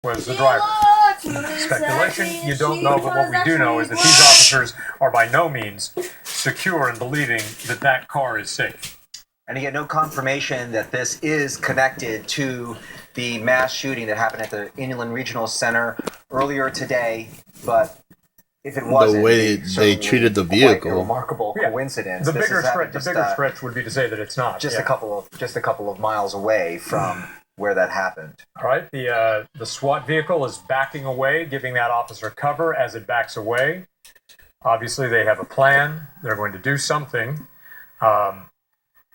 was the driver. Speculation, you don't know, but what we do know is that these officers are by no means secure in believing that that car is safe. And you get no confirmation that this is connected to the mass shooting that happened at the Inland Regional Center earlier today, but if it wasn't, the way they treated the vehicle, a remarkable coincidence. The bigger stretch would be to say that it's not. Just a couple of miles away from where that happened. All right, the SWAT vehicle is backing away, giving that officer cover as it backs away. Obviously, they have a plan. They're going to do something.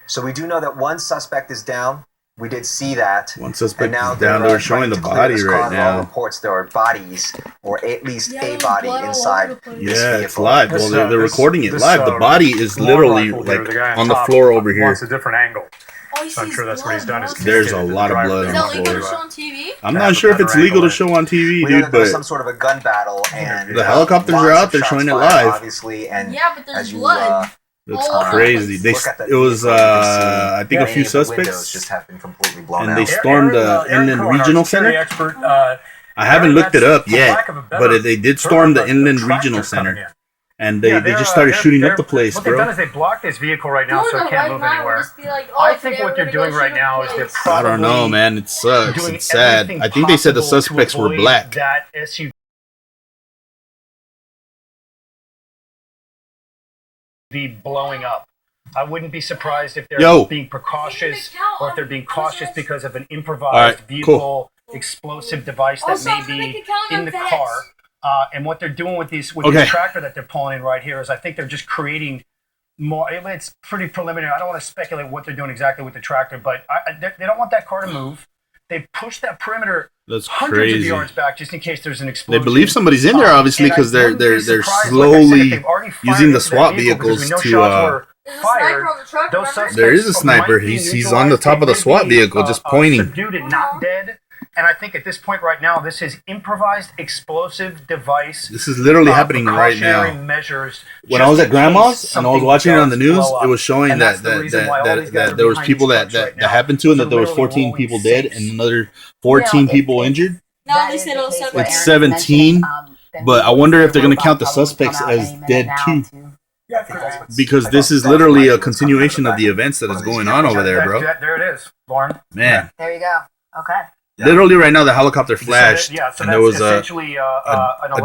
So we do know that one suspect is down. We did see that. One suspect is down. They're showing the body right now. Reports there are bodies, or at least a body inside this vehicle. It's live. Well, they're recording it live. The body is literally like on the floor over here. Wants a different angle. So I'm sure that's what he's done. There's a lot of blood on the floor. Is that legal to show on TV? I'm not sure if it's legal to show on TV, dude, but some sort of a gun battle, and the helicopters are out there showing it live. Obviously, and yeah, but there's blood. It's crazy. It was, I think, a few suspects, just have been completely blown and they stormed the Inland Regional Center. I haven't looked it up yet, but they did storm the Inland Regional Center, and they just started shooting up the place, what bro. What they've done is they blocked this vehicle right now, so it can't move anywhere. I think what they're doing right now is they're probably... I don't know, man. It sucks. It's sad. I think they said the suspects were black. That SUV blowing up. I wouldn't be surprised if they're being precautious, or if they're being cautious because of an improvised vehicle explosive device that may be in the car. And what they're doing with this tractor that they're pulling in right here is I think they're just creating more. It's pretty preliminary. I don't want to speculate what they're doing exactly with the tractor, but they don't want that car to move. They pushed that perimeter hundreds of yards back just in case there's an explosion. They believe somebody's in there, obviously, because they're slowly using the SWAT vehicles to. There is a sniper. He's on the top of the SWAT vehicle, just pointing. Subdued and not dead. And I think at this point right now, this is improvised explosive device. This is literally happening right now. When I was at Grandma's and I was watching it on the news, it was showing that there was people that happened to, and that there was 14 people dead and another 14 people injured. No, they said it was 17. It's 17, but I wonder if they're going to count the suspects as dead too. Because this is literally a continuation of the events that is going on over there, bro. There it is, Lauren. Man. There you go. Okay. Literally right now the helicopter flashed, and there was a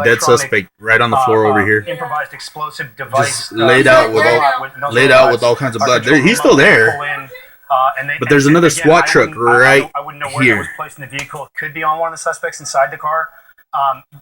dead suspect right on the floor over here. Improvised explosive device. Just laid out with all kinds of blood. He's still there. But there's another SWAT truck right I wouldn't know where here. It was placed in the vehicle. It could be on one of the suspects inside the car.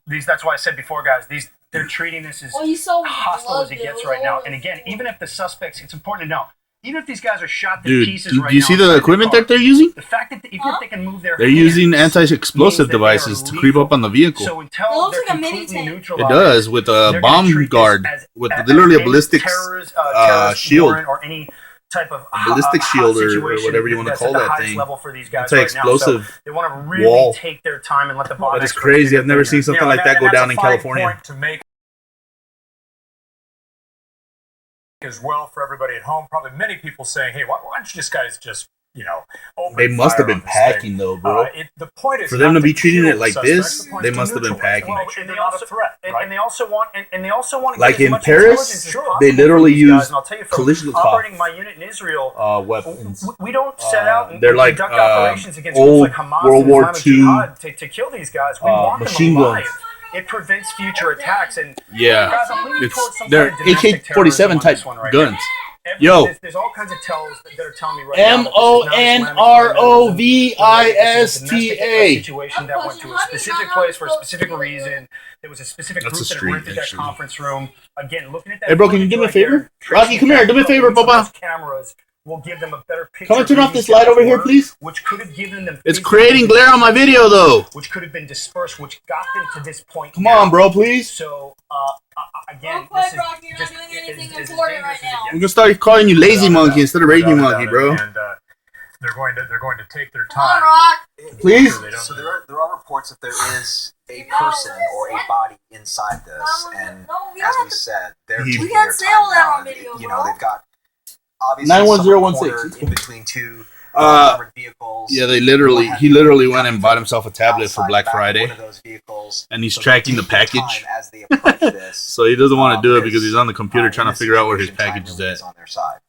That's why I said before, guys, they're treating this as hostile as it gets right now. And again, even if the suspects, it's important to know, even if these guys are shot to pieces right now. Do you see the equipment that they're using? The fact that even if they can move their They're using anti-explosive devices to creep up on the vehicle. So until they're completely neutralized, it does, with a bomb guard, with literally a ballistic shield. Or any type of ballistic shield or whatever you want to call that thing. Anti-explosive so they want to really take their time and let the bomb. That is crazy. I've never seen something like that go down in California. As well for everybody at home, probably many people saying, "Hey, why don't you guys just open They must have been packing though, bro. The point is for them to be treating it like this, they must have been packing. Well, and they also want like in Paris, they literally use collision operating my unit in Israel weapons. We don't set out and they're like conduct operations against old like Hamas World War II to kill these guys. We want machine them alive. guns. It prevents future attacks, and they're AK-47 type guns. Yo, there's all kinds of tells that are telling me right now. MONROVISTA. Situation that went to a specific place for a specific reason. There was a specific group that rented that conference room. Again, looking at that. Hey, bro, can you do me a favor? Rocky, come here. Do me a favor, Baba. Cameras will give them a better picture. Can I turn off this light over here, please? Which could have given them. It's creating glare on my video, though. Which could have been dispersed, which got them to this point. Come on, bro, please. So, again, this is Rocky, you're not doing anything important right now. We're gonna start calling you Lazy Monkey instead of Raging Monkey, bro. And they're going to take their time. Come on, Rock. Please. So there are reports that there is a person or a body inside this, and as we said, they're taking their time. Say all that on video, they've got obviously 91016 in between two armored vehicles. Yeah, he literally went and bought himself a tablet for Black Friday, and he's tracking the package. As they approach this, so he doesn't want to do it because he's on the computer trying to figure out where his package is at. On their side.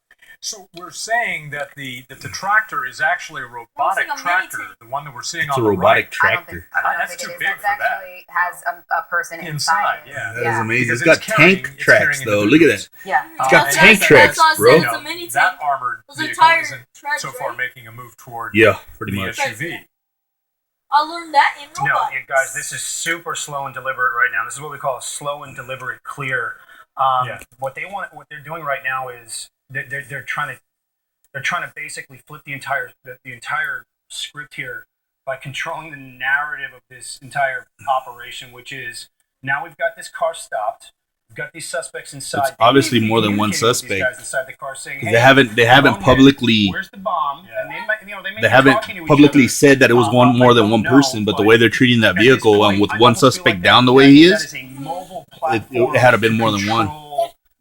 So we're saying that the tractor is actually a robotic tractor, the one that we're seeing on the robotic right. tractor. That's too big for that. Actually has a person inside. Yeah, that is amazing. Because it's got tank tracks though. Look at that. Yeah, it's got tank tracks, bro. You know, that armored vehicle isn't so far making a move toward pretty much SUV. I learned that in robots. No, guys, this is super slow and deliberate right now. This is what we call a slow and deliberate clear. What they're doing right now is they're trying to basically flip the entire script here by controlling the narrative of this entire operation, which is now we've got this car stopped. We've got these suspects inside. It's obviously more than one suspect. These guys inside the car saying, hey, they haven't publicly. Where's the bomb? Yeah. And they haven't publicly said that it was more than one person, but the way they're treating that vehicle and with one suspect down the way he is, it had to been more than one.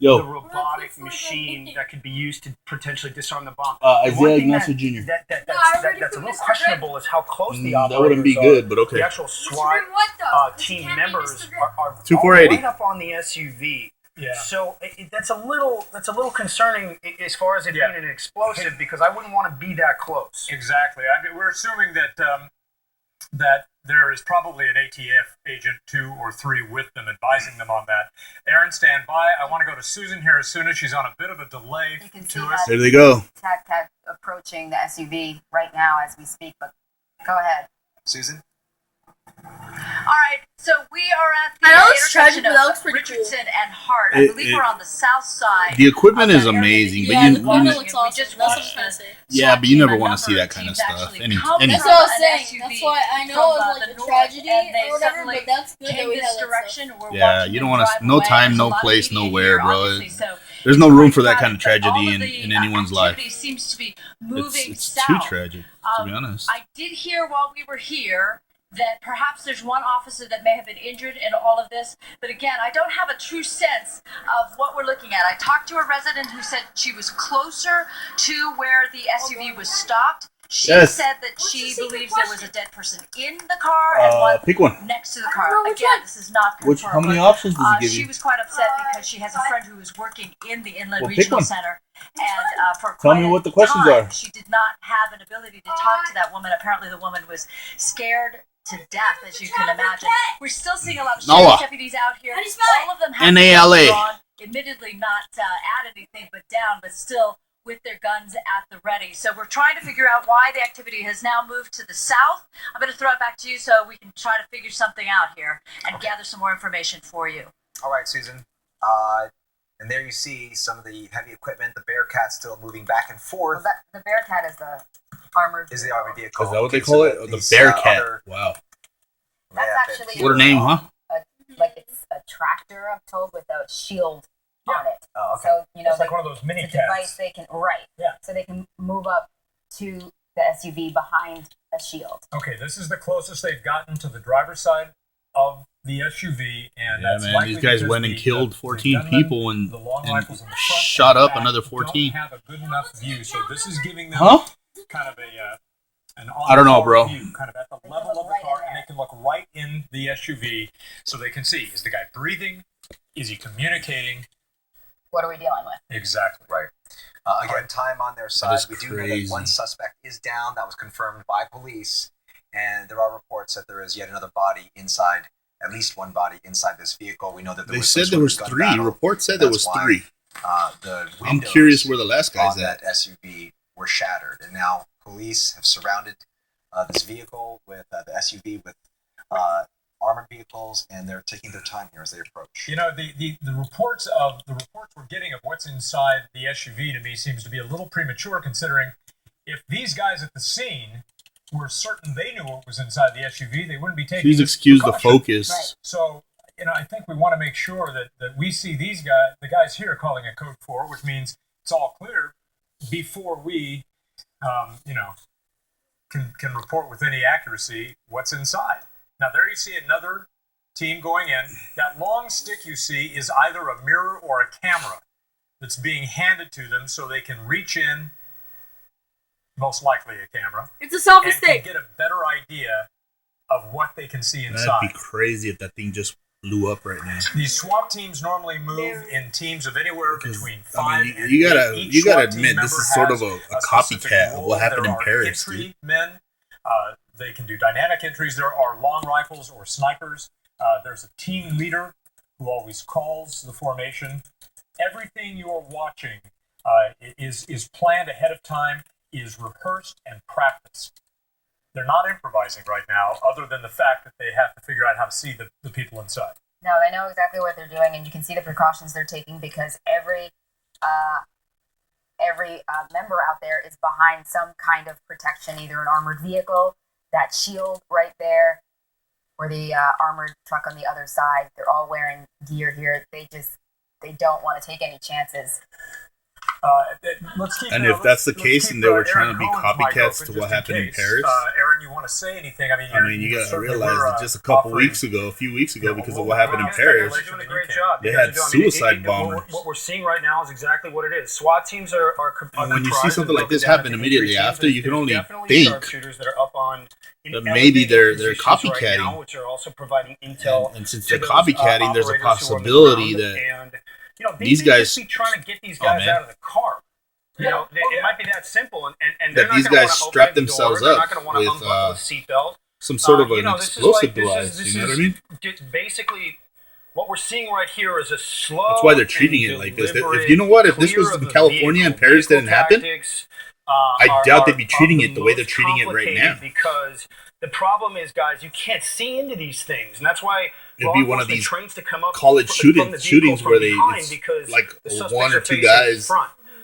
The robotic machine that could be used to potentially disarm the bomb. Isaiah Ignacio Jr. That's a little questionable is how close the operators that wouldn't be good, but okay. The actual SWAT team members are 2480 right up on the SUV. Yeah. So that's a little concerning as far as it being an explosive, because I wouldn't want to be that close. Exactly. I mean, we're assuming that that there is probably an ATF agent 2 or 3 with them, advising them on that. Aaron, stand by. I want to go to Susan here as soon as she's on a bit of a delay to us. There they go. Tag approaching the SUV right now as we speak, but go ahead. Susan? All right, so we are at the intersection of Richardson and Hart. I believe we're on the south side. The equipment is amazing, but the corner looks awesome. That's what I'm trying to say. Yeah, but you never want to see that kind of stuff. That's what I was saying. That's why I know it was like a tragedy or whatever, but that's good that we have that stuff. Yeah, you don't want to. No time, no place, nowhere, bro. There's no room for that kind of tragedy in anyone's life. Seems to be moving it's south. too tragic, to be honest. I did hear while we were here that perhaps there's one officer that may have been injured in all of this. But again, I don't have a true sense of what we're looking at. I talked to a resident who said she was closer to where the SUV was stopped. She said that she believes there was a dead person in the car and pick one next to the car. Again, this is not confirmed. How many options does he give you? She was quite upset because she has a friend who was working in the Inland Regional Center. And for tell me what the questions are. She did not have an ability to talk to that woman. Apparently the woman was scared to death, as you can imagine. We're still seeing a lot of sheriff's deputies out here. All of them have NALA. on, admittedly not at anything but down, but still with their guns at the ready. So we're trying to figure out why the activity has now moved to the south. I'm going to throw it back to you so we can try to figure something out here and gather some more information for you. All right, Susan. And there you see some of the heavy equipment. The Bearcat still moving back and forth. Well, the Bearcat is the armored vehicle. Is the armored vehicle. Is that what they call it? The Bearcat. Wow. That's actually what a name, huh? It's a tractor, I'm told, with a shield on it. Oh, okay. So, it's like one of those mini it's a device they can, so they can move up to the SUV behind a shield. Okay, this is the closest they've gotten to the driver's side of the SUV, and that's these guys went and killed 14 people and shot up another 14. Don't have a good enough view, so this is giving them kind of an I don't know, bro. View, kind of at the level of the car, and they can look right in the SUV, so they can see: is the guy breathing? Is he communicating? What are we dealing with? Exactly. Right. Again, time on their side. We do know that one suspect is down. That was confirmed by police. And there are reports that there is yet another body inside, at least one body inside this vehicle. We know that they said there was 3. Reports said there was 3. I'm curious where the last guy's at. That SUV were shattered. And now police have surrounded this vehicle with the SUV with armored vehicles, and they're taking their time here as they approach. You know, the reports we're getting of what's inside the SUV to me seems to be a little premature, considering if these guys at the scene were certain they knew what was inside the SUV, they wouldn't be taking. Please excuse the focus. Right. So, I think we want to make sure that we see these guys, the guys here, calling a code 4, which means it's all clear before we, can report with any accuracy what's inside. Now, there you see another team going in. That long stick you see is either a mirror or a camera that's being handed to them so they can reach in, most likely a camera. It's a selfish thing. thing. Get a better idea of what they can see inside. That'd be crazy if that thing just blew up right now. These SWAT teams normally move in teams of anywhere between 5 and 8. You gotta admit, this is sort of a copycat of what happened in Paris. Entry men, they can do dynamic entries. There are long rifles or snipers. There's a team leader who always calls the formation. Everything you're watching is planned ahead of time, is rehearsed and practiced. They're not improvising right now, other than the fact that they have to figure out how to see the people inside. No, they know exactly what they're doing, and you can see the precautions they're taking because every member out there is behind some kind of protection, either an armored vehicle, that shield right there, or the armored truck on the other side. They're all wearing gear here. They don't want to take any chances. If that's the case, and they were trying to be copycats to what happened in Paris, Aaron, you want to say anything? You got to realize that just a few weeks ago, because of what happened in Paris, they're doing a great job. They had suicide bombers. What we're seeing right now is exactly what it is. SWAT teams are when you see something like this happen immediately after, you can only think sharpshooters that are up on that maybe they're copycatting, right now, which are also providing intel. And since they're copycatting, there's a possibility that these guys be trying to get these guys out of the car. It might be that simple, and that these guys strap themselves up with some sort of an explosive device. You know what I mean? Basically, what we're seeing right here is a slow. That's why they're treating it like this. If you know what, if this was in California and Paris didn't happen, I doubt they'd be treating it the way they're treating it right now. Because the problem is, guys, you can't see into these things, and that's why it'd be one of these trains to come up college shootings where it's like one or two guys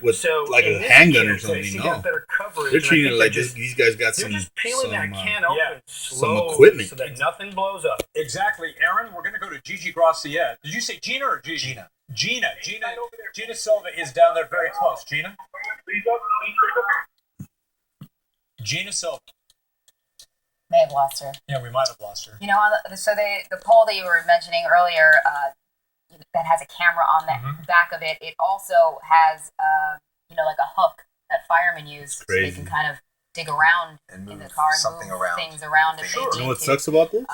with like a handgun or something. No, they're treating it like these guys got some equipment so that nothing blows up. Exactly, Aaron. We're gonna go to Gigi Graciette. Did you say Gina or Gina? Gina Silva is down there very close. Gina Silva. May have lost her. Yeah, we might have lost her. So the pole that you were mentioning earlier that has a camera on the back of it, it also has, like a hook that firemen use, so they can kind of dig around in the car and move things around. You know what sucks about this?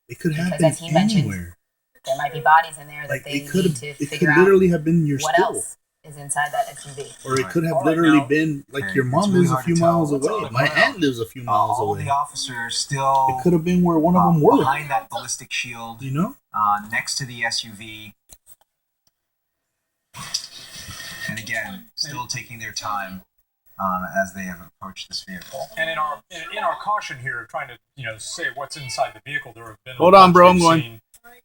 It could happen as he mentioned, anywhere. There might be bodies in there that they need to figure out. It could literally have been your what school. Else is inside that SUV. Or it could have literally been like your mom lives a few miles away. My aunt lives a few miles away. All the officers still. It could have been where one of them were. Behind that ballistic shield. Next to the SUV. And again, still taking their time as they have approached this vehicle. And in our caution here, trying to say what's inside the vehicle, there have been. Hold on, bro. I'm going.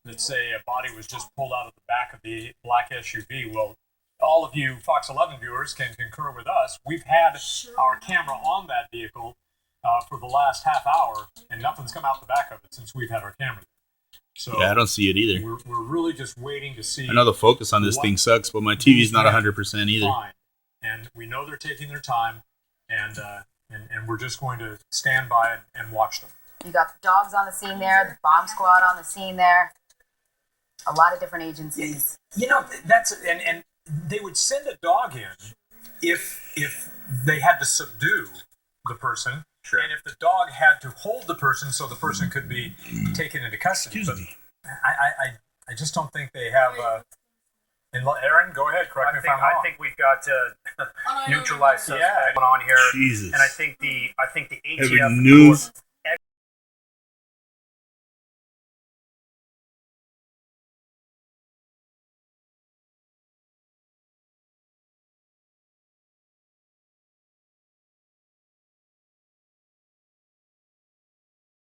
That say a body was just pulled out of the back of the black SUV. Well, all of you Fox 11 viewers can concur with us. We've had our camera on that vehicle for the last half hour, and nothing's come out the back of it since we've had our camera there. So yeah, I don't see it either. We're really just waiting to see. I know the focus on this thing sucks, but my TV's not 100% either. Fine. And we know they're taking their time, and we're just going to stand by and watch them. You got the dogs on the scene there, the bomb squad on the scene there. A lot of different agencies. That's and they would send a dog in if they had to subdue the person, and if the dog had to hold the person so the person could be taken into custody. Excuse me. I just don't think they have. And Aaron, go ahead. Correct me if I'm wrong. I think we've got to neutralize suspect going on here. Jesus. And I think the ATF Every news